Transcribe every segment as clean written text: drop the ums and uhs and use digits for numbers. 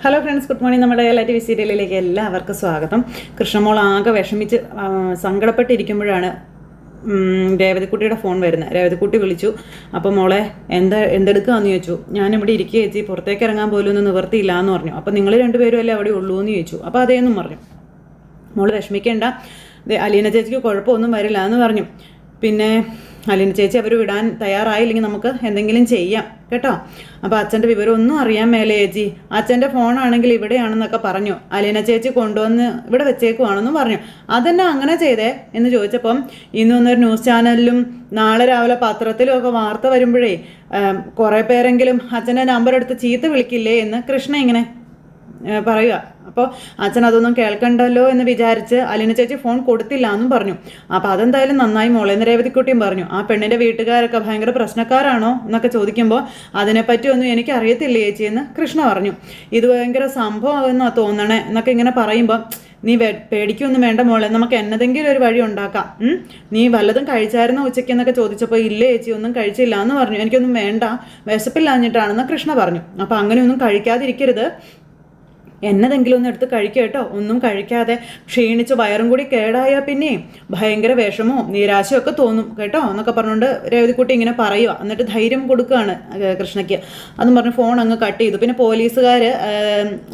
Hello friends, good morning. നമ്മുടെ LITV സീരിയലിലേക്ക് എല്ലാവർക്കും സ്വാഗതം. കൃഷ്ണമോൾ ആകെ വിഷമിച്ച് സങ്കടപ്പെട്ടിരിക്കുമ്പോഴാണ് രേവതിക്കുട്ടിയുടെ ഫോൺ വരുന്നത്. രേവതിക്കുട്ടി വിളിച്ചു. അപ്പോൾ മോളെ എന്തെടുക്കുകയെന്ന് ചോദിച്ചു. ഞാനിവിടെ ഇരിക്കുക ചേച്ചി, പുറത്തേക്ക് ഇറങ്ങാൻ പോലും ഒന്നും നിവർത്തിയില്ല എന്ന് പറഞ്ഞു. അപ്പോൾ നിങ്ങൾ രണ്ടുപേരും അല്ലേ അവിടെ ഉള്ളൂ എന്ന് ചോദിച്ചു. അപ്പോൾ അതേന്നും പറഞ്ഞു. മോള് വിഷമിക്കേണ്ട, അലീന ചേച്ചിക്ക് കുഴപ്പമൊന്നും വരില്ല എന്ന് പറഞ്ഞു. പിന്നെ അലീന ചേച്ചി അവർ വിടാൻ തയ്യാറായില്ലെങ്കിൽ നമുക്ക് എന്തെങ്കിലും ചെയ്യാം കേട്ടോ. അപ്പോൾ അച്ഛൻ്റെ വിവരമൊന്നും അറിയാൻ മേലെ ചേച്ചി, അച്ഛൻ്റെ ഫോണാണെങ്കിൽ ഇവിടെയാണെന്നൊക്കെ പറഞ്ഞു. അലീന ചേച്ചി കൊണ്ടുവന്ന് ഇവിടെ വെച്ചേക്കുവാണെന്നും പറഞ്ഞു. അതെന്നാ അങ്ങനെ ചെയ്തേ എന്ന് ചോദിച്ചപ്പം ഇന്നൊന്നൊരു ന്യൂസ് ചാനലിലും നാളെ രാവിലെ പത്രത്തിലും ഒക്കെ വാർത്ത വരുമ്പോഴേ കുറേ പേരെങ്കിലും അച്ഛൻ്റെ നമ്പർ എടുത്ത് ചീത്ത വിളിക്കില്ലേ എന്ന് കൃഷ്ണ ഇങ്ങനെ പറയുക. അപ്പോൾ അച്ഛൻ അതൊന്നും കേൾക്കണ്ടല്ലോ എന്ന് വിചാരിച്ച് അലീന ചേച്ചി ഫോൺ കൊടുത്തില്ല എന്നും പറഞ്ഞു. അപ്പോൾ അതെന്തായാലും നന്നായി മോളെ എന്ന് രേവതിക്കുട്ടിയും പറഞ്ഞു. ആ പെണ്ണിൻ്റെ വീട്ടുകാരൊക്കെ ഭയങ്കര പ്രശ്നക്കാരാണോ എന്നൊക്കെ ചോദിക്കുമ്പോൾ അതിനെപ്പറ്റിയൊന്നും എനിക്ക് അറിയത്തില്ല ചേച്ചി എന്ന് കൃഷ്ണ പറഞ്ഞു. ഇത് ഭയങ്കര സംഭവമാണെന്നാണ് തോന്നണേ എന്നൊക്കെ ഇങ്ങനെ പറയുമ്പോൾ നീ പേടിക്കൊന്നും വേണ്ട മോളെ, നമുക്ക് എന്നതെങ്കിലും ഒരു വഴി ഉണ്ടാക്കാം. നീ വല്ലതും കഴിച്ചായിരുന്നോ ഉച്ചയ്ക്ക് എന്നൊക്കെ ചോദിച്ചപ്പോൾ ഇല്ല ചേച്ചി ഒന്നും കഴിച്ചില്ല എന്ന് പറഞ്ഞു. എനിക്കൊന്നും വേണ്ട, വിശപ്പില്ലാഞ്ഞിട്ടാണെന്ന് കൃഷ്ണ പറഞ്ഞു. അപ്പോൾ അങ്ങനെയൊന്നും കഴിക്കാതിരിക്കരുത്, എന്നതെങ്കിലും ഒന്ന് എടുത്ത് കഴിക്കുക കേട്ടോ. ഒന്നും കഴിക്കാതെ ക്ഷീണിച്ച് വയറും കൂടി കേടായാൽ പിന്നെ ഭയങ്കര വിഷമവും നിരാശയും ഒക്കെ തോന്നും കേട്ടോ എന്നൊക്കെ പറഞ്ഞുകൊണ്ട് രേവതിക്കുട്ടി ഇങ്ങനെ പറയുക. എന്നിട്ട് ധൈര്യം കൊടുക്കുകയാണ് കൃഷ്ണയ്ക്ക്. അതും പറഞ്ഞ് ഫോൺ അങ്ങ് കട്ട് ചെയ്തു. പിന്നെ പോലീസുകാർ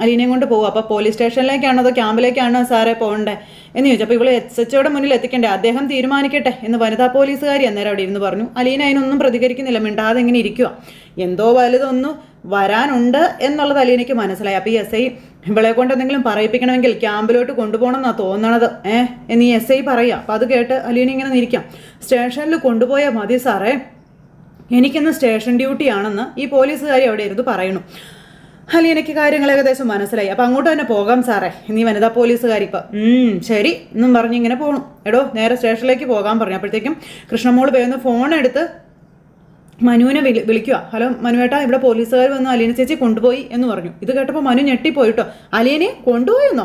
അലീനയും കൊണ്ട് പോകും. അപ്പോൾ പോലീസ് സ്റ്റേഷനിലേക്കാണോ അതോ ക്യാമ്പിലേക്കാണോ സാറേ പോകണ്ടേ എന്ന് ചോദിച്ചു. അപ്പോൾ ഇവള് SHOയുടെ മുന്നിൽ എത്തിക്കണ്ടേ, അദ്ദേഹം തീരുമാനിക്കട്ടെ എന്ന് വനിതാ പോലീസുകാരി അന്നേരം അവിടെ ഇരുന്ന് പറഞ്ഞു. അലീന അതിനൊന്നും പ്രതികരിക്കുന്നില്ല, മിണ്ടാതെ ഇങ്ങനെ ഇരിക്കുക. എന്തോ വലുതൊന്നും വരാനുണ്ട് എന്നുള്ളത് അലീനയ്ക്ക് മനസ്സിലായി. അപ്പോൾ ഈ SI ഇവളെ കൊണ്ട് എന്തെങ്കിലും പറയിപ്പിക്കണമെങ്കിൽ ക്യാമ്പിലോട്ട് കൊണ്ടുപോകണം എന്നാണ് തോന്നണത്. എന്ന് ഈ SI പറയുക. അപ്പോൾ അത് കേട്ട് അലീന ഇങ്ങനെ നിൽക്കാം. സ്റ്റേഷനിൽ കൊണ്ടുപോയാൽ മതി സാറേ, എനിക്കിന്ന് സ്റ്റേഷൻ ഡ്യൂട്ടിയാണെന്ന് ഈ പോലീസുകാരി അവിടെ ഇരുന്ന് പറയണു. അലീനയ്ക്ക് കാര്യങ്ങൾ ഏകദേശം മനസ്സിലായി. അപ്പോൾ അങ്ങോട്ട് തന്നെ പോകാം സാറേ നീ വനിതാ പോലീസുകാരി. ഇപ്പം ശരി എന്നും പറഞ്ഞ് ഇങ്ങനെ പോകണം. എടോ നേരെ സ്റ്റേഷനിലേക്ക് പോകാൻ പറഞ്ഞു. അപ്പോഴത്തേക്കും കൃഷ്ണമോൾ വേഗം ഫോൺ എടുത്ത് മനുവിനെ വിളിക്കുക. ഹലോ മനുവേട്ടാ, ഇവിടെ പോലീസുകാർ വന്ന് അലീന ചേച്ചി കൊണ്ടുപോയി എന്ന് പറഞ്ഞു. ഇത് കേട്ടപ്പോൾ മനു ഞെട്ടിപ്പോയിട്ടോ. അലീനെ കൊണ്ടുപോയെന്നോ?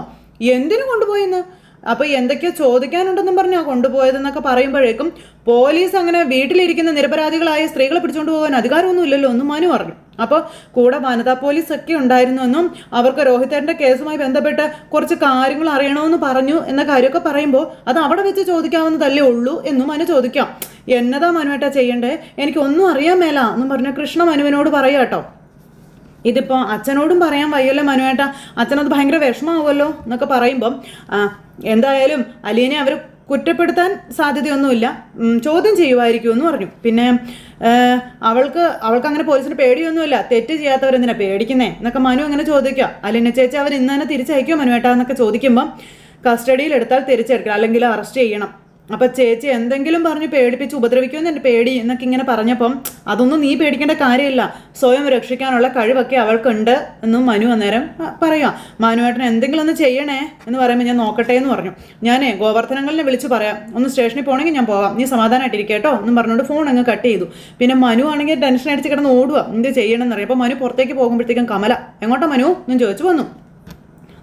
എന്തിനു കൊണ്ടുപോയെന്ന്? അപ്പോൾ എന്തൊക്കെയോ ചോദിക്കാനുണ്ടെന്നും പറഞ്ഞാ കൊണ്ടുപോയതെന്നൊക്കെ പറയുമ്പോഴേക്കും പോലീസ് അങ്ങനെ വീട്ടിലിരിക്കുന്ന നിരപരാധികളായ സ്ത്രീകളെ പിടിച്ചുകൊണ്ട് പോകാൻ അധികാരമൊന്നും ഇല്ലല്ലോ എന്നും മനു പറഞ്ഞു. അപ്പോൾ കൂടെ വനിതാ പോലീസൊക്കെ ഉണ്ടായിരുന്നെന്നും അവർക്ക് രോഹിതേട്ടൻ്റെ കേസുമായി ബന്ധപ്പെട്ട് കുറച്ച് കാര്യങ്ങൾ അറിയണമെന്ന് പറഞ്ഞു എന്ന കാര്യമൊക്കെ പറയുമ്പോൾ അത് അവിടെ വെച്ച് ചോദിക്കാവുന്നതല്ലേ ഉള്ളൂ എന്നും മനു ചോദിക്കാം. എന്നതാ മനുവേട്ടാ ചെയ്യണ്ടേ, എനിക്കൊന്നും അറിയാൻ മേല എന്നും പറഞ്ഞ കൃഷ്ണ മനുവിനോട് പറയാം കേട്ടോ. ഇതിപ്പോൾ അച്ഛനോടും പറയാൻ വയ്യല്ലോ മനുവേട്ടാ, അച്ഛനത് ഭയങ്കര വിഷമമാവുമല്ലോ എന്നൊക്കെ പറയുമ്പം എന്തായാലും അലീനെ അവർ കുറ്റപ്പെടുത്താൻ സാധ്യതയൊന്നുമില്ല, ചോദ്യം ചെയ്യുമായിരിക്കുമെന്ന് പറഞ്ഞു. പിന്നെ അവൾക്ക് അങ്ങനെ പോലീസിന് പേടിയൊന്നുമില്ല, തെറ്റ് ചെയ്യാത്തവരെന്തിനാ പേടിക്കുന്നേ എന്നൊക്കെ മനു അങ്ങനെ ചോദിക്കുക. അലീന ചേച്ചി അവർ ഇന്ന് തന്നെ തിരിച്ചയക്കുമോ മനുവേട്ടാ എന്നൊക്കെ ചോദിക്കുമ്പം കസ്റ്റഡിയിൽ എടുത്താൽ തിരിച്ചെടുക്കണം, അല്ലെങ്കിൽ അറസ്റ്റ് ചെയ്യണം. അപ്പം ചേച്ചി എന്തെങ്കിലും പറഞ്ഞ് പേടിപ്പിച്ച് ഉപദ്രവിക്കുമെന്ന് എൻ്റെ പേടി എന്നൊക്കെ ഇങ്ങനെ പറഞ്ഞപ്പം അതൊന്നും നീ പേടിക്കേണ്ട കാര്യമില്ല, സ്വയം രക്ഷിക്കാനുള്ള കഴിവൊക്കെ അവൾക്കുണ്ട് എന്നും മനു അന്നേരം പറയുക. മനുവേട്ടൻ എന്തെങ്കിലും ഒന്ന് ചെയ്യണേ എന്ന് പറയുമ്പോൾ ഞാൻ നോക്കട്ടെ എന്ന് പറഞ്ഞു. ഞാനേ ഗോവർദ്ധനങ്ങളിനെ വിളിച്ച് പറയാം, ഒന്ന് സ്റ്റേഷനിൽ പോകണമെങ്കിൽ ഞാൻ പോകാം, നീ സമാധാനമായിട്ടിരിക്കേട്ടോ എന്നും പറഞ്ഞുകൊണ്ട് ഫോൺ അങ്ങ് കട്ട് ചെയ്തു. പിന്നെ മനു ആണെങ്കിൽ ടെൻഷൻ അടിച്ച് കിടന്ന് ഓടുക, എന്ത് ചെയ്യണമെന്നറിയാം. അപ്പോൾ മനു പുറത്തേക്ക് പോകുമ്പോഴത്തേക്കും കമല എങ്ങോട്ടാ മനു എന്ന് ചോദിച്ചു വന്നു.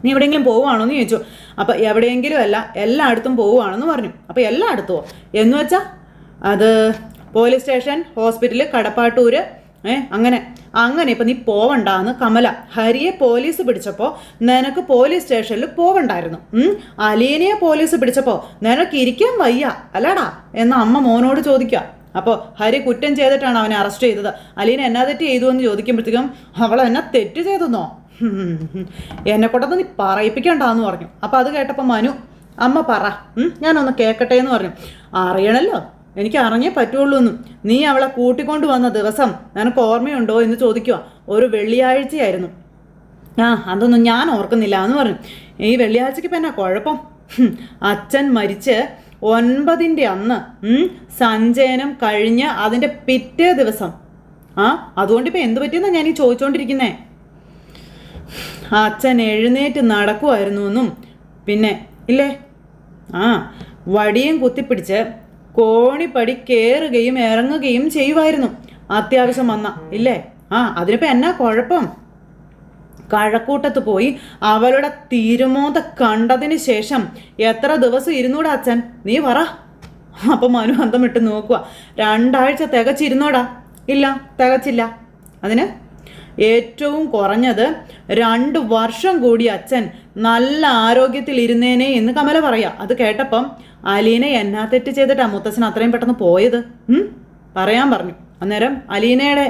നീ എവിടെയെങ്കിലും പോവുകയാണോ എന്ന് ചോദിച്ചു. അപ്പോൾ എവിടെയെങ്കിലും അല്ല, എല്ലായിടത്തും പോവുകയാണെന്ന് പറഞ്ഞു. അപ്പോൾ എല്ലായിടത്തുമോ എന്ന് വെച്ചാൽ അത് പോലീസ് സ്റ്റേഷൻ, ഹോസ്പിറ്റൽ, കടപ്പാട്ടൂർ, അങ്ങനെ ഇപ്പം നീ പോവണ്ടാന്ന് കമല. ഹരിയെ പോലീസ് പിടിച്ചപ്പോൾ നിനക്ക് പോലീസ് സ്റ്റേഷനിൽ പോവണ്ടായിരുന്നു, അലീനയെ പോലീസ് പിടിച്ചപ്പോൾ നിനക്ക് ഇരിക്കാൻ വയ്യ അല്ലാടാ എന്ന് അമ്മ മോനോട് ചോദിക്കുക. അപ്പോൾ ഹരി കുറ്റം ചെയ്തിട്ടാണ് അവനെ അറസ്റ്റ് ചെയ്തത്, അലീന എന്നാ തെറ്റ് ചെയ്തു എന്ന് ചോദിക്കുമ്പോഴത്തേക്കും അവൾ എന്നാ തെറ്റ് ചെയ്തെന്നോ, എന്നെ കൊണ്ടൊന്ന് നീ പറയിപ്പിക്കണ്ടെന്ന് പറഞ്ഞു. അപ്പോൾ അത് കേട്ടപ്പോൾ മനു അമ്മ പറ, ഞാനൊന്ന് കേൾക്കട്ടെ എന്ന് പറഞ്ഞു. അറിയണല്ലോ, എനിക്ക് അറിഞ്ഞേ പറ്റുള്ളൂ എന്നും. നീ അവളെ കൂട്ടിക്കൊണ്ട് വന്ന ദിവസം നിനക്ക് ഓർമ്മയുണ്ടോ എന്ന് ചോദിക്കുക. ഒരു വെള്ളിയാഴ്ചയായിരുന്നു. അതൊന്നും ഞാൻ ഓർക്കുന്നില്ല എന്ന് പറഞ്ഞു. ഈ വെള്ളിയാഴ്ചക്ക് ഇപ്പം എന്നാ കുഴപ്പം? അച്ഛൻ മരിച്ച് 9-ൻ്റെ അന്ന് സഞ്ചയനം കഴിഞ്ഞ് അതിൻ്റെ പിറ്റേ ദിവസം. അതുകൊണ്ടിപ്പോൾ എന്ത് പറ്റിയെന്നാണ് ഞാൻ ഈ ചോദിച്ചുകൊണ്ടിരിക്കുന്നേ. അച്ഛൻ എഴുന്നേറ്റ് നടക്കുമായിരുന്നു എന്നും പിന്നെ ഇല്ലേ വടിയും കുത്തിപ്പിടിച്ച് കോണിപ്പടി കയറുകയും ഇറങ്ങുകയും ചെയ്യുമായിരുന്നു അത്യാവശ്യം വന്ന ഇല്ലേ. അതിനിപ്പോൾ എന്നാ കുഴപ്പം? കഴക്കൂട്ടത്ത് പോയി അവളുടെ തിരുമോന്ത കണ്ടതിന് ശേഷം എത്ര ദിവസം ഇരുന്നൂടാ അച്ഛൻ, നീ പറ. അപ്പം മനു അന്തം വിട്ട് നോക്കുക. 2 ആഴ്ച തികച്ചിരുന്നോടാ? ഇല്ല, തികച്ചില്ല. അതിന് ഏറ്റവും കുറഞ്ഞത് 2 വർഷം കൂടി അച്ഛൻ നല്ല ആരോഗ്യത്തിൽ ഇരുന്നേനെ എന്ന് കമല പറയാ. അത് കേട്ടപ്പം അലീന എന്നാ തെറ്റ് ചെയ്തിട്ടാ മുത്തച്ഛൻ അത്രയും പെട്ടെന്ന് പോയത് പറയാൻ പറഞ്ഞു. അന്നേരം അലീനയുടെ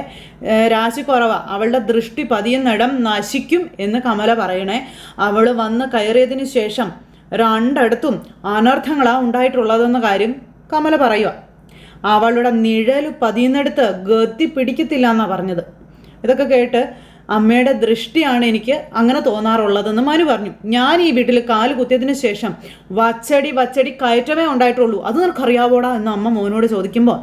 രാശിക്കുറവാ, അവളുടെ ദൃഷ്ടി പതിയുന്നിടം നശിക്കും എന്ന് കമല പറയണേ. അവൾ വന്ന് കയറിയതിന് ശേഷം 2 അനർത്ഥങ്ങളാ ഉണ്ടായിട്ടുള്ളതെന്ന കാര്യം കമല പറയുക. അവളുടെ നിഴൽ പതിയുന്നിടത്ത് ഗതി പിടിക്കത്തില്ല എന്നാ പറഞ്ഞത്. ഇതൊക്കെ കേട്ട് അമ്മയുടെ ദൃഷ്ടിയാണ് എനിക്ക് അങ്ങനെ തോന്നാറുള്ളതെന്ന് മനു പറഞ്ഞു. ഞാൻ ഈ വീട്ടിൽ കാല് കുത്തിയതിന് ശേഷം വച്ചടി കയറ്റമേ ഉണ്ടായിട്ടുള്ളൂ, അത് നിനക്കറിയാവോടാ എന്ന് അമ്മ മോനോട് ചോദിക്കുമ്പോൾ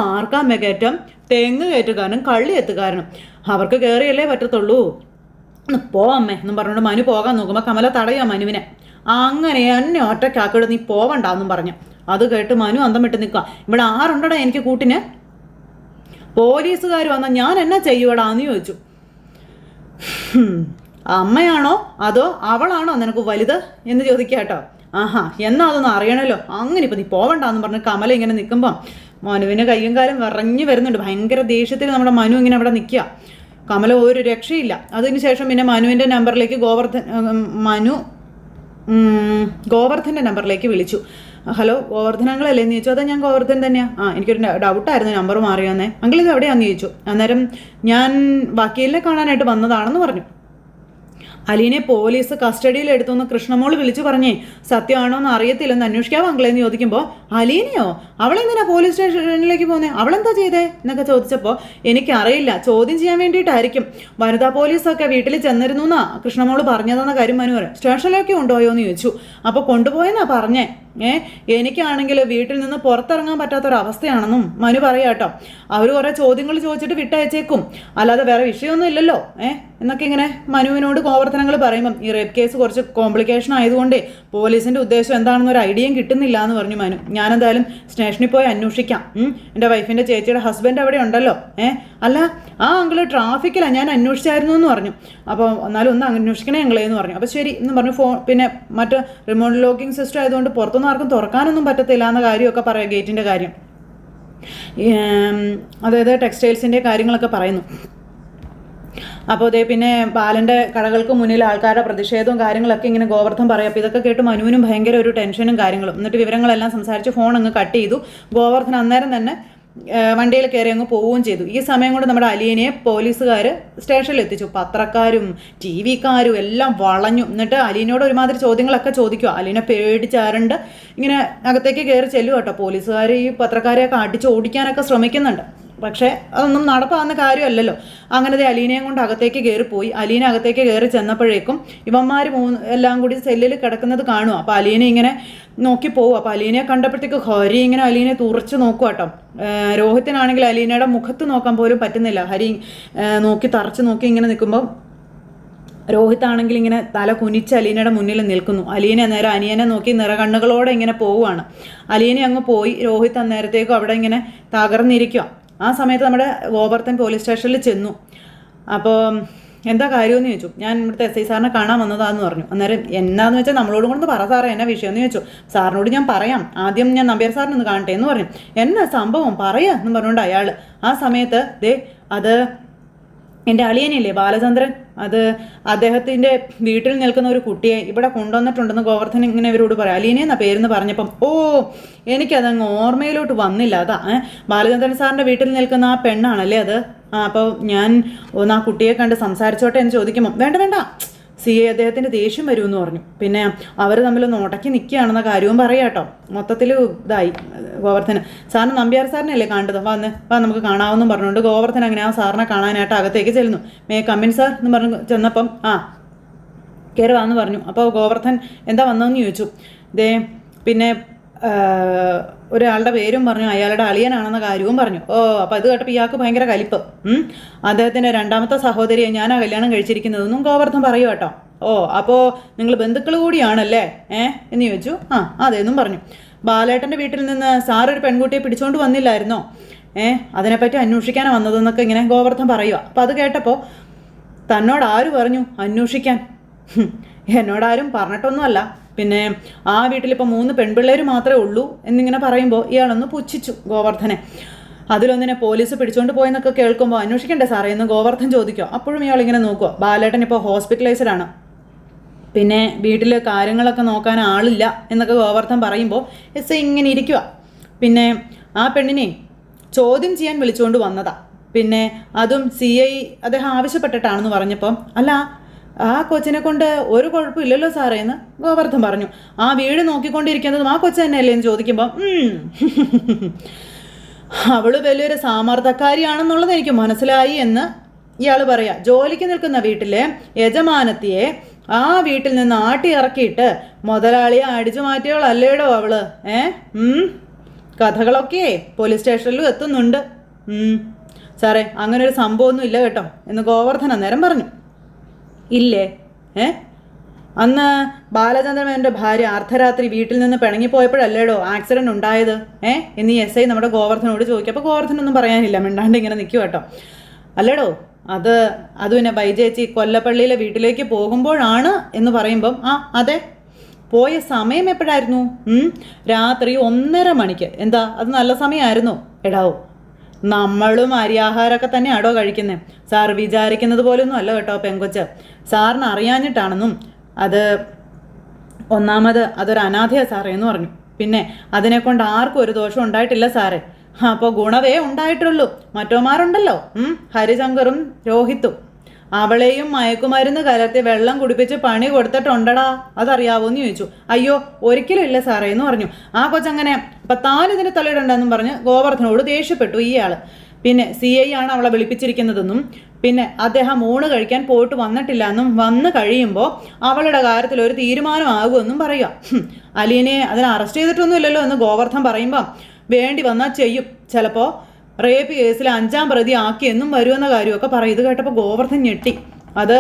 ആർക്കാമ്മ കയറ്റം? തെങ്ങ് കയറ്റുകാരനും കള്ളി എത്തുകാരനും, അവർക്ക് കയറിയല്ലേ പറ്റത്തുള്ളൂ. പോ അമ്മേ എന്നും പറഞ്ഞുകൊണ്ട് മനു പോകാൻ നോക്കുമ്പോൾ കമല തടയാ മനുവിനെ. അങ്ങനെ എന്നെ ഒറ്റക്കാക്കിയിട്ട് നീ പോവണ്ടെന്നും പറഞ്ഞു. അത് കേട്ട് മനു അന്തം വിട്ട് നിൽക്കുക. ഇവിടെ ആരുണ്ടടാ എനിക്ക് കൂട്ടിന്? പോലീസുകാർ വന്നാൽ ഞാൻ എന്നാ ചെയ്യുവടാ എന്ന് ചോദിച്ചു. അമ്മയാണോ അതോ അവളാണോ നിനക്ക് വലുത് എന്ന് ചോദിക്കുക കേട്ടോ. ആഹാ എന്നാ അതൊന്നും അറിയണല്ലോ. അങ്ങനെ ഇപ്പം നീ പോവണ്ടെന്ന് പറഞ്ഞ് കമല ഇങ്ങനെ നിൽക്കുമ്പം മനുവിന് കയ്യും കാലം വിറഞ്ഞു വരുന്നുണ്ട്. ഭയങ്കര ദേഷ്യത്തിൽ നമ്മുടെ മനു ഇങ്ങനെ അവിടെ നിൽക്കുക. കമല ഒരു രക്ഷയില്ല. അതിന് ശേഷം പിന്നെ മനുവിൻ്റെ നമ്പറിലേക്ക് ഗോവർദ്ധൻ്റെ നമ്പറിലേക്ക് വിളിച്ചു. ഹലോ ഗോവർദ്ധനങ്ങളല്ലേ എന്ന് ചോദിച്ചു. അതാ ഞാൻ ഗോവർദ്ധൻ തന്നെയാണ്. എനിക്കൊരു ഡൗട്ടായിരുന്നു നമ്പർ മാറിയോന്നേ. അങ്കിൾ ഇത് എവിടെയാണെന്ന് ചോദിച്ചു. അന്നേരം ഞാൻ വക്കീലിനെ കാണാനായിട്ട് വന്നതാണെന്ന് പറഞ്ഞു. അലീനെ പോലീസ് കസ്റ്റഡിയിൽ എടുത്തുനിന്ന് കൃഷ്ണമോൾ വിളിച്ചു പറഞ്ഞേ സത്യമാണോ എന്ന് അറിയത്തില്ലെന്ന് അന്വേഷിക്കാവോ അങ്കിളെന്ന് ചോദിക്കുമ്പോൾ അലീനയോ അവളെന്തിനാ പോലീസ് സ്റ്റേഷനിലേക്ക് പോകുന്നത്, അവളെന്താ ചെയ്തേ എന്നൊക്കെ ചോദിച്ചപ്പോൾ എനിക്കറിയില്ല, ചോദ്യം ചെയ്യാൻ വേണ്ടിയിട്ടായിരിക്കും. വനിതാ പോലീസൊക്കെ വീട്ടിൽ ചെന്നിരുന്നു എന്നാ കൃഷ്ണമോൾ പറഞ്ഞതെന്ന കാര്യം മനു പറയും. സ്റ്റേഷനിലേക്ക് കൊണ്ടുപോയോ എന്ന് ചോദിച്ചു. അപ്പോൾ കൊണ്ടുപോയെന്നാ പറഞ്ഞേ. എനിക്കാണെങ്കിൽ വീട്ടിൽ നിന്ന് പുറത്തിറങ്ങാൻ പറ്റാത്തൊരവസ്ഥയാണെന്നും മനു പറയാം കേട്ടോ. അവർ കുറേ ചോദ്യങ്ങൾ ചോദിച്ചിട്ട് വിട്ടയച്ചേക്കും, അല്ലാതെ വേറെ വിഷയമൊന്നും ഇല്ലല്ലോ എന്നൊക്കെ ഇങ്ങനെ മനുവിനോട് കോവർത്തനങ്ങൾ പറയുമ്പം ഈ റേപ്പ് കേസ് കുറച്ച് കോംപ്ലിക്കേഷൻ ആയതുകൊണ്ടേ പോലീസിൻ്റെ ഉദ്ദേശം എന്താണെന്നൊരു ഐഡിയയും കിട്ടുന്നില്ല എന്ന് പറഞ്ഞു മനു. ഞാനെന്തായാലും സ്റ്റേഷനിൽ പോയി അന്വേഷിക്കാം. എൻ്റെ വൈഫിൻ്റെ ചേച്ചിയുടെ ഹസ്ബൻഡ് അവിടെ ഉണ്ടല്ലോ. അല്ല ആ അങ്കിള് ട്രാഫിക്കിലാണ്, ഞാൻ അന്വേഷിച്ചായിരുന്നു എന്ന് പറഞ്ഞു. അപ്പോൾ എന്നാലും ഒന്ന് അന്വേഷിക്കണേ അങ്കിളേന്ന് പറഞ്ഞു. അപ്പോൾ ശരി എന്ന് പറഞ്ഞു. പിന്നെ മറ്റ് റിമോട്ട് ലോക്കിംഗ് സിസ്റ്റം ആയതുകൊണ്ട് പുറത്തൊന്നും ആർക്കും തുറക്കാനൊന്നും പറ്റത്തില്ല എന്ന കാര്യമൊക്കെ പറയാം, ഗേറ്റിൻ്റെ കാര്യം, അതായത് ടെക്സ്റ്റൈൽസിൻ്റെ കാര്യങ്ങളൊക്കെ പറയുന്നു. അപ്പോൾ അതേ പിന്നെ ബാലൻ്റെ കടകൾക്ക് മുന്നിൽ ആൾക്കാരുടെ പ്രതിഷേധവും കാര്യങ്ങളൊക്കെ ഇങ്ങനെ ഗോവർദ്ധൻ പറയാം. അപ്പോൾ ഇതൊക്കെ കേട്ട് മനുവിനും ഭയങ്കര ഒരു ടെൻഷനും കാര്യങ്ങളും. എന്നിട്ട് വിവരങ്ങളെല്ലാം സംസാരിച്ച് ഫോൺ അങ്ങ് കട്ട് ചെയ്തു. ഗോവർദ്ധൻ അന്നേരം തന്നെ വണ്ടിയിൽ കയറി അങ്ങ് പോവുകയും ചെയ്തു. ഈ സമയം കൊണ്ട് നമ്മുടെ അലീനയെ പോലീസുകാർ സ്റ്റേഷനിൽ എത്തിച്ചു. പത്രക്കാരും ടി വിക്കാരും എല്ലാം വളഞ്ഞു. എന്നിട്ട് അലീനയോട് ഒരുമാതിരി ചോദ്യങ്ങളൊക്കെ ചോദിക്കുക. അലീന പേടിച്ചാരണ്ട് ഇങ്ങനെ അകത്തേക്ക് കയറി ചെല്ലും കേട്ടോ. പോലീസുകാർ ഈ പത്രക്കാരെയൊക്കെ അടിച്ച് ഓടിക്കാനൊക്കെ ശ്രമിക്കുന്നുണ്ട്. പക്ഷേ അതൊന്നും നടപ്പാകുന്ന കാര്യമല്ലല്ലോ. അങ്ങനത്തെ അലീനയും കൊണ്ട് അകത്തേക്ക് കയറിപ്പോയി. അലീന അകത്തേക്ക് കയറി ചെന്നപ്പോഴേക്കും ഇവന്മാർ എല്ലാം കൂടി സെല്ലിൽ കിടക്കുന്നത് കാണുക. അപ്പോൾ അലീന ഇങ്ങനെ നോക്കി പോവും. അപ്പോൾ അലീനയെ കണ്ടപ്പോഴത്തേക്ക് ഹരി ഇങ്ങനെ അലീനയെ തുറച്ച് നോക്കുക കേട്ടോ. രോഹിത്തിനാണെങ്കിൽ അലീനയുടെ മുഖത്ത് നോക്കാൻ പോലും പറ്റുന്നില്ല. ഹരി നോക്കി തറച്ച് നോക്കി ഇങ്ങനെ നിൽക്കുമ്പോൾ രോഹിത്താണെങ്കിൽ ഇങ്ങനെ തല കുനിച്ച് അലീനയുടെ മുന്നിൽ നിൽക്കുന്നു. അലീന അന്നേരം അനിയനെ നോക്കി നിറകണ്ണുകളോടെ ഇങ്ങനെ പോവുകയാണ്. അലീന അങ്ങ് പോയി. രോഹിത്ത് അന്നേരത്തേക്കും അവിടെ ഇങ്ങനെ തകർന്നിരിക്കുക. ആ സമയത്ത് നമ്മുടെ ഗോവർദ്ധൻ പോലീസ് സ്റ്റേഷനിൽ ചെന്നു. അപ്പോൾ എന്താ കാര്യമെന്ന് ചോദിച്ചു. ഞാൻ ഇവിടുത്തെ എസ് ഐ സാറിനെ കാണാൻ വന്നതാന്ന് പറഞ്ഞു. അന്നേരം എന്നാന്ന് വെച്ചാൽ നമ്മളോട് കൊണ്ട് പറ സാറേ എന്നാ വിഷയമെന്ന് ചോദിച്ചു. സാറിനോട് ഞാൻ പറയാം, ആദ്യം ഞാൻ നമ്പ്യാർ സാറിനെ ഒന്ന് കാണട്ടെ എന്ന് പറഞ്ഞു. എന്നാ സംഭവം പറയാ എന്ന് പറഞ്ഞുകൊണ്ട് അയാൾ ആ സമയത്ത് അത് എൻ്റെ അളിയനില്ലേ ബാലചന്ദ്രൻ, അത് അദ്ദേഹത്തിൻ്റെ വീട്ടിൽ നിൽക്കുന്ന ഒരു കുട്ടിയെ ഇവിടെ കൊണ്ടുവന്നിട്ടുണ്ടെന്ന് ഗോവർദ്ധൻ ഇങ്ങനെ ഇവരോട് പറയാം. അലീന എന്നാ പേരെന്ന് പറഞ്ഞപ്പം എനിക്കതങ്ങ് ഓർമ്മയിലോട്ട് വന്നില്ല. അതാ ബാലചന്ദ്രൻ സാറിൻ്റെ വീട്ടിൽ നിൽക്കുന്ന ആ പെണ്ണാണല്ലേ അത്. അപ്പോൾ ഞാൻ ഒന്ന് ആ കുട്ടിയെ കണ്ട് സംസാരിച്ചോട്ടെ എന്ന് ചോദിക്കുമ്പോൾ വേണ്ട അദ്ദേഹത്തിൻ്റെ ദേഷ്യം വരുമെന്ന് പറഞ്ഞു. പിന്നെ അവർ തമ്മിൽ നോട്ടയ്ക്ക് നിൽക്കുകയാണെന്ന കാര്യവും പറയാം കേട്ടോ. മൊത്തത്തിൽ ഇതായി ഗോവർദ്ധന്. സാറിന് നമ്പ്യാർ സാറിനല്ലേ കണ്ടത്, വാ നമുക്ക് കാണാമെന്നും പറഞ്ഞുകൊണ്ട് ഗോവർദ്ധൻ അങ്ങനെ ആ സാറിനെ കാണാനായിട്ട് അകത്തേക്ക് ചെല്ലുന്നു. മേ കമ്മിൻ സാർ എന്ന് പറഞ്ഞു ചെന്നപ്പം കയറി വാന്ന് പറഞ്ഞു. അപ്പോൾ ഗോവർദ്ധൻ എന്താ വന്നതെന്ന് ചോദിച്ചു. പിന്നെ ഒരാളുടെ പേരും പറഞ്ഞു, അയാളുടെ അളിയനാണെന്ന കാര്യവും പറഞ്ഞു. അപ്പോൾ അത് കേട്ടപ്പോൾ ഇയാൾക്ക് ഭയങ്കര കലിപ്പ്. അദ്ദേഹത്തിൻ്റെ 2ാമത്തെ സഹോദരിയെ ഞാനാ കല്യാണം കഴിച്ചിരിക്കുന്നതെന്നും ഗോവർദ്ധൻ പറയൂ കേട്ടോ. അപ്പോൾ നിങ്ങൾ ബന്ധുക്കൾ കൂടിയാണല്ലേ എന്ന് ചോദിച്ചു. അതെന്നും പറഞ്ഞു. ബാലേട്ടൻ്റെ വീട്ടിൽ നിന്ന് സാറൊരു പെൺകുട്ടിയെ പിടിച്ചുകൊണ്ട് വന്നില്ലായിരുന്നോ, അതിനെപ്പറ്റി അന്വേഷിക്കാനാണ് വന്നതെന്നൊക്കെ ഇങ്ങനെ ഗോവർദ്ധൻ പറയുക. അപ്പോൾ അത് കേട്ടപ്പോൾ തന്നോട് ആര് പറഞ്ഞു അന്വേഷിക്കാൻ? എന്നോടാരും പറഞ്ഞിട്ടൊന്നുമല്ല. പിന്നെ ആ വീട്ടിലിപ്പോൾ 3 പെൺപിള്ളേർ മാത്രമേ ഉള്ളൂ എന്നിങ്ങനെ പറയുമ്പോൾ ഇയാളൊന്ന് പുച്ഛിച്ചു ഗോവർദ്ധനെ. അതിലൊന്നിനെ പോലീസ് പിടിച്ചുകൊണ്ട് പോയെന്നൊക്കെ കേൾക്കുമ്പോൾ അന്വേഷിക്കണ്ടേ സാറേ എന്ന് ഗോവർദ്ധൻ ചോദിക്കുക. അപ്പോഴും ഇയാൾ ഇങ്ങനെ നോക്കുക. ബാലേട്ടൻ ഇപ്പോൾ ഹോസ്പിറ്റലൈസ്ഡ് ആണ്, പിന്നെ വീട്ടിൽ കാര്യങ്ങളൊക്കെ നോക്കാൻ ആളില്ല എന്നൊക്കെ ഗോവർദ്ധൻ പറയുമ്പോൾ എസ് ഇങ്ങനെ ഇരിക്കുക. പിന്നെ ആ പെണ്ണിനെ ചോദ്യം ചെയ്യാൻ വിളിച്ചുകൊണ്ട് വന്നതാ, പിന്നെ അതും CI അദ്ദേഹം ആവശ്യപ്പെട്ടിട്ടാണെന്ന് പറഞ്ഞപ്പം അല്ല ആ കൊച്ചിനെ കൊണ്ട് ഒരു കുഴപ്പമില്ലല്ലോ സാറേ എന്ന് ഗോവർദ്ധൻ പറഞ്ഞു. ആ വീട് നോക്കിക്കൊണ്ടിരിക്കുന്നതും ആ കൊച്ചു തന്നെയല്ലേ എന്ന് ചോദിക്കുമ്പം അവള് വലിയൊരു സാമർത്ഥ്യക്കാരിയാണെന്നുള്ളത് എനിക്ക് മനസ്സിലായി എന്ന് ഇയാൾ പറയാ. ജോലിക്ക് നിൽക്കുന്ന വീട്ടിലെ യജമാനത്തിയെ ആ വീട്ടിൽ നിന്ന് ആട്ടി ഇറക്കിയിട്ട് മുതലാളിയെ അടിച്ചു മാറ്റിയവളല്ലേടോ അവള്. കഥകളൊക്കെ പോലീസ് സ്റ്റേഷനിലും എത്തുന്നുണ്ട്. സാറേ അങ്ങനെ ഒരു സംഭവമൊന്നും ഇല്ല കേട്ടോ എന്ന് ഗോവർദ്ധൻ അന്നേരം പറഞ്ഞു. ഇല്ലേ? അന്ന് ബാലചന്ദ്രമേനോന്റെ ഭാര്യ അർദ്ധരാത്രി വീട്ടിൽ നിന്ന് പിണങ്ങിപ്പോയപ്പോഴല്ലേടോ ആക്സിഡന്റ് ഉണ്ടായത് എന്നീ SI നമ്മുടെ ഗോവർദ്ധനോട് ചോദിക്കും. അപ്പോൾ ഗോവർദ്ധനൊന്നും പറയാനില്ല, മിണ്ടാണ്ട് ഇങ്ങനെ നിൽക്കും കേട്ടോ. അല്ലേടോ അത് പിന്നെ വൈജേച്ചി കൊല്ലപ്പള്ളിയിലെ വീട്ടിലേക്ക് പോകുമ്പോഴാണ് എന്ന് പറയുമ്പം അതെ, പോയ സമയം എപ്പോഴായിരുന്നു? രാത്രി 1:30 മണിക്ക്. എന്താ അത് നല്ല സമയമായിരുന്നു? എടാവോ നമ്മളും അരിയാഹാരമൊക്കെ തന്നെയാണോ കഴിക്കുന്നത്? സാർ വിചാരിക്കുന്നത് പോലൊന്നും അല്ല കേട്ടോ പെങ്കൊച്ച്. സാറിന് അറിയാഞ്ഞിട്ടാണെന്നും അത് ഒന്നാമത് അതൊരു അനാഥയാണ് സാറേ എന്ന് പറഞ്ഞു. പിന്നെ അതിനെക്കൊണ്ട് ആർക്കും ഒരു ദോഷം ഉണ്ടായിട്ടില്ല സാറേ. അപ്പോൾ ഗുണവേ ഉണ്ടായിട്ടുള്ളൂ. മറ്റോമാരുണ്ടല്ലോ, ഹരിശങ്കറും രോഹിത്തും, അവളെയും മയക്കുമരുന്ന് കലർത്തി വെള്ളം കുടിപ്പിച്ച് പണി കൊടുത്തിട്ടുണ്ടടാ, അതറിയാവോ എന്ന് ചോദിച്ചു. അയ്യോ ഒരിക്കലും ഇല്ല സാറേ എന്ന് പറഞ്ഞു. ആ കൊച്ചങ്ങനെ അപ്പം താനിതിന് തലയിടണ്ടെന്നും പറഞ്ഞ് ഗോവർദ്ധനോട് ദേഷ്യപ്പെട്ടു ഇയാള്. പിന്നെ CI ആണ് അവളെ വിളിപ്പിച്ചിരിക്കുന്നതെന്നും പിന്നെ അദ്ദേഹം ഊണ് കഴിക്കാൻ പോയിട്ട് വന്നിട്ടില്ല എന്നും വന്നു കഴിയുമ്പോൾ അവളുടെ കാര്യത്തിൽ ഒരു തീരുമാനമാകുമെന്നും പറയുക. അലീനെ അതിനെ അറസ്റ്റ് ചെയ്തിട്ടൊന്നുമില്ലല്ലോ എന്ന് ഗോവർദ്ധൻ പറയുമ്പം വേണ്ടി വന്നാൽ ചെയ്യും, ചിലപ്പോൾ റേപ്പ് കേസിൽ 5ാം പ്രതി ആക്കിയെന്നും വരുമെന്ന കാര്യമൊക്കെ പറയും. ഇത് കേട്ടപ്പോൾ ഗോവർദ്ധൻ ഞെട്ടി. അത്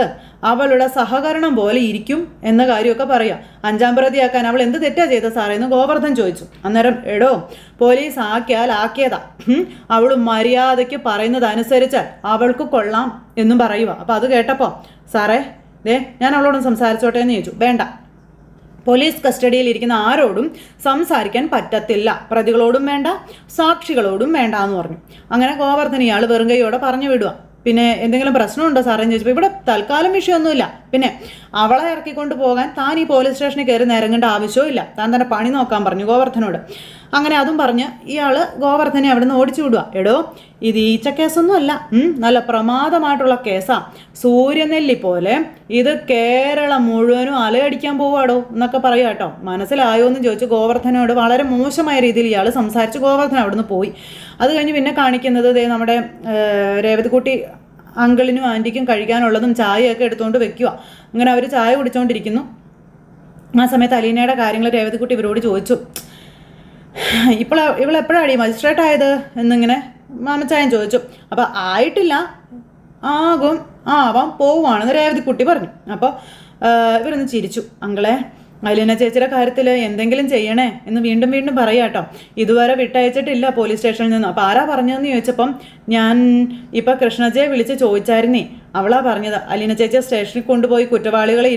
അവളുടെ സഹകരണം പോലെ ഇരിക്കും എന്ന കാര്യമൊക്കെ പറയാം. 5ാം പ്രതിയാക്കാൻ അവൾ എന്ത് തെറ്റാ ചെയ്ത സാറേ എന്ന് ഗോവർദ്ധൻ ചോദിച്ചു. അന്നേരം എടോ പോലീസ് ആക്കിയാൽ ആക്കിയതാ, അവൾ മര്യാദയ്ക്ക് പറയുന്നത് അനുസരിച്ചാൽ അവൾക്ക് കൊള്ളാം എന്നും പറയുക. അപ്പം അത് കേട്ടപ്പോൾ സാറേ ഞാൻ അവളോടും സംസാരിച്ചോട്ടെ എന്ന് ചോദിച്ചു. വേണ്ട, പോലീസ് കസ്റ്റഡിയിൽ ഇരിക്കുന്ന ആരോടും സംസാരിക്കാൻ പറ്റത്തില്ല, പ്രതികളോടും വേണ്ട സാക്ഷികളോടും വേണ്ട എന്ന് പറഞ്ഞു. അങ്ങനെ ഗോവർദ്ധൻ ഇയാൾ വെറും കൈയോടെ പറഞ്ഞു വിടുക. പിന്നെ എന്തെങ്കിലും പ്രശ്നമുണ്ടോ സാറേന്ന് ചോദിച്ചപ്പോൾ ഇവിടെ തൽക്കാലം വിഷയമൊന്നുമില്ല, പിന്നെ അവളെ ഇറക്കിക്കൊണ്ട് പോകാൻ താൻ ഈ പോലീസ് സ്റ്റേഷനിൽ കയറി നിരങ്ങേണ്ട ആവശ്യവും താൻ തന്നെ പണി നോക്കാൻ പറഞ്ഞു ഗോവർദ്ധനോട്. അങ്ങനെ അതും പറഞ്ഞ് ഇയാൾ ഗോവർദ്ധനെ അവിടെ നിന്ന് ഓടിച്ചു വിടുക. എടോ ഇത് ഈച്ച കേസൊന്നും അല്ല, നല്ല പ്രമാദമായിട്ടുള്ള കേസാ, സൂര്യനെല്ലി പോലെ ഇത് കേരളം മുഴുവനും അലയടിക്കാൻ പോവാടോ എന്നൊക്കെ പറയുക കേട്ടോ. മനസ്സിലായോ എന്ന് ചോദിച്ചു ഗോവർദ്ധനോട് വളരെ മോശമായ രീതിയിൽ ഇയാൾ സംസാരിച്ച് ഗോവർദ്ധൻ അവിടുന്ന് പോയി. അത് കഴിഞ്ഞ് പിന്നെ കാണിക്കുന്നത് നമ്മുടെ രേവതിക്കുട്ടി അങ്കിളിനും ആൻറ്റിക്കും കഴിക്കാനുള്ളതും ചായയൊക്കെ എടുത്തുകൊണ്ട് വെക്കുക. അങ്ങനെ അവർ ചായ കുടിച്ചുകൊണ്ടിരിക്കുന്നു. ആ സമയത്ത് അലീനയുടെ കാര്യങ്ങൾ രേവതിക്കുട്ടി ഇവരോട് ചോദിച്ചു. ഇവളെപ്പോഴാണ് ഈ മജിസ്ട്രേറ്റ് ആയത് എന്നിങ്ങനെ മാമച്ചായൻ ചോദിച്ചു. അപ്പം ആയിട്ടില്ല, ആവാൻ പോവുകയാണെന്ന് രേവതിക്കുട്ടി പറഞ്ഞു. അപ്പോൾ ഇവരൊന്ന് ചിരിച്ചു. അങ്കിളെ അലീന ചേച്ചിയുടെ കാര്യത്തിൽ എന്തെങ്കിലും ചെയ്യണേ എന്ന് വീണ്ടും വീണ്ടും പറയാം കേട്ടോ. ഇതുവരെ വിട്ടയച്ചിട്ടില്ല പോലീസ് സ്റ്റേഷനിൽ നിന്ന്. അപ്പോൾ ആരാ പറഞ്ഞതെന്ന് ചോദിച്ചപ്പം ഞാൻ ഇപ്പം കൃഷ്ണജയെ വിളിച്ച് ചോദിച്ചായിരുന്നേ, അവളാ പറഞ്ഞത് അലീന ചേച്ചിയെ സ്റ്റേഷനിൽ കൊണ്ടുപോയി കുറ്റവാളികളെ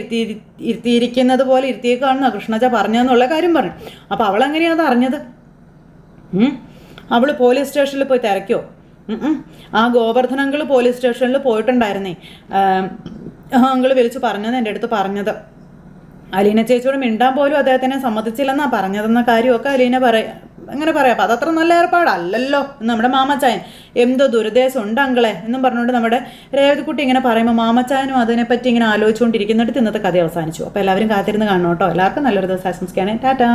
ഇരുത്തിയിരിക്കുന്നത് പോലെ ഇരുത്തിയേക്കാണെന്നാണ് കൃഷ്ണജ പറഞ്ഞതെന്നുള്ള കാര്യം പറഞ്ഞു. അപ്പോൾ അവളെങ്ങനെയാണ് അത് അറിഞ്ഞത്? അവൾ പോലീസ് സ്റ്റേഷനിൽ പോയി തിരക്കിയോ? ആ ഗോവർദ്ധൻ അങ്കിൾ പോലീസ് സ്റ്റേഷനിൽ പോയിട്ടുണ്ടായിരുന്നേ. അങ്കിൾ വിളിച്ച് പറഞ്ഞത് എൻ്റെ അടുത്ത് പറഞ്ഞത്. അലീന ചേച്ചിയോട് മിണ്ടാൻ പോലും അദ്ദേഹത്തിനെ സമ്മതിച്ചില്ലെന്നാണ് പറഞ്ഞതെന്ന കാര്യമൊക്കെ അലീന അങ്ങനെ പറയാം. അപ്പം അതത്ര നല്ല ഏർപ്പാടല്ലല്ലോ നമ്മുടെ മാമച്ചായൻ. എന്തോ ദുരുദ്ദേശം ഉണ്ട് അങ്കിളെ എന്നും പറഞ്ഞുകൊണ്ട് നമ്മുടെ രേവതിക്കുട്ടി ഇങ്ങനെ പറയുമ്പോൾ മാമച്ചായനും അതിനെപ്പറ്റി ഇങ്ങനെ ആലോചിച്ചുകൊണ്ടിരിക്കുന്നിടത്ത് ഇന്നത്തെ കഥ അവസാനിച്ചു. അപ്പോൾ എല്ലാവരും കാത്തിരുന്ന് കാണണം കേട്ടോ. എല്ലാവർക്കും നല്ലൊരു ദിവസം ആശംസിക്കുകയാണ്. ടാറ്റാ.